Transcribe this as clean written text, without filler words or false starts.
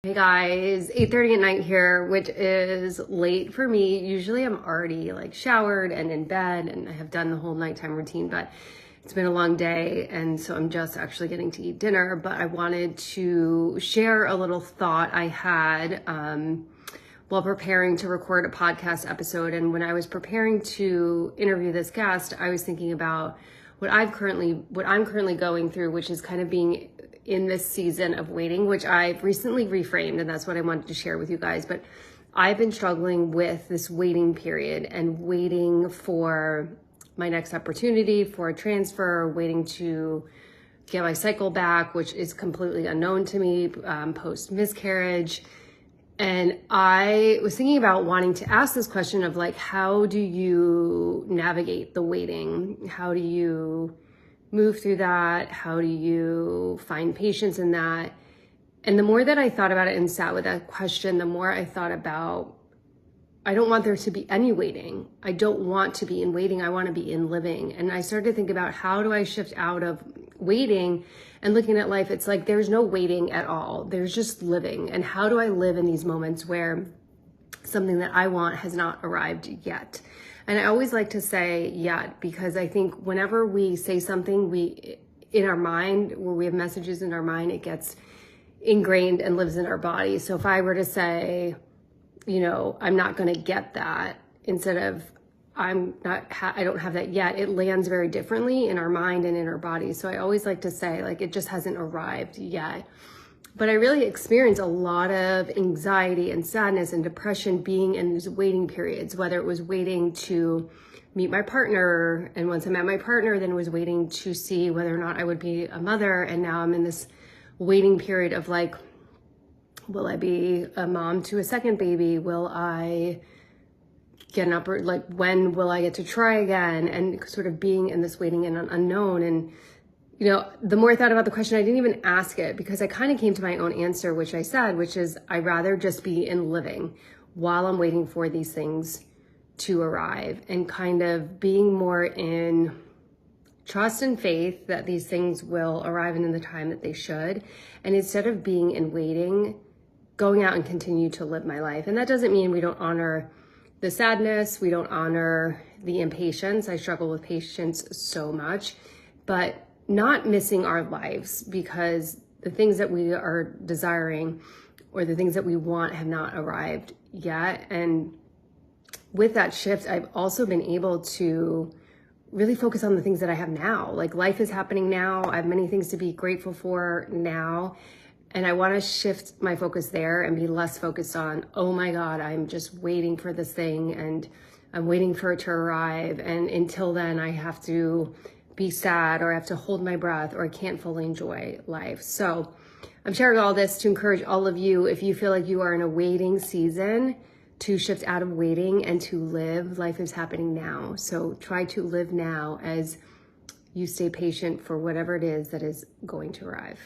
Hey guys, 8:30 at night here, which is late for me. Usually I'm already like showered and in bed and I have done the whole nighttime routine, but it's been a long day and so I'm just actually getting to eat dinner. But I wanted to share a little thought I had while preparing to record a podcast episode. And when I was preparing to interview this guest, I was thinking about what I'm currently going through, which is kind of being in this season of waiting, which I've recently reframed, and that's what I wanted to share with you guys. But I've been struggling with this waiting period and waiting for my next opportunity for a transfer, waiting to get my cycle back, which is completely unknown to me post miscarriage. And I was thinking about wanting to ask this question of like, how do you navigate the waiting? How do you move through that? How do you find patience in that? And the more that I thought about it and sat with that question, the more I thought about, I don't want there to be any waiting. I don't want to be in waiting. I want to be in living. And I started to think about, how do I shift out of waiting and looking at life? It's like there's no waiting at all. There's just living. And how do I live in these moments where something that I want has not arrived yet? And I always like to say yet, because I think whenever we say something in our mind, where we have messages in our mind, it gets ingrained and lives in our body. So if I were to say, I'm not going to get that, instead of I don't have that yet, it lands very differently in our mind and in our body. So I always like to say, like, it just hasn't arrived yet. But I really experienced a lot of anxiety and sadness and depression being in these waiting periods, whether it was waiting to meet my partner. And once I met my partner, then it was waiting to see whether or not I would be a mother. And now I'm in this waiting period of like, will I be a mom to a second baby? Will I get an upper, like, when will I get to try again? And sort of being in this waiting and unknown. And the more I thought about the question, I didn't even ask it, because I kind of came to my own answer, which I said, which is I'd rather just be in living while I'm waiting for these things to arrive, and kind of being more in trust and faith that these things will arrive in the time that they should. And instead of being in waiting, going out and continue to live my life. And that doesn't mean we don't honor the sadness, we don't honor the impatience. I struggle with patience so much, but not missing our lives because the things that we are desiring or the things that we want have not arrived yet. And with that shift, I've also been able to really focus on the things that I have now. Like, life is happening now. I have many things to be grateful for now. And I want to shift my focus there and be less focused on, oh my God, I'm just waiting for this thing and I'm waiting for it to arrive. And until then, I have to be sad, or I have to hold my breath, or I can't fully enjoy life. So I'm sharing all this to encourage all of you, if you feel like you are in a waiting season, to shift out of waiting and to live. Life is happening now. So try to live now as you stay patient for whatever it is that is going to arrive.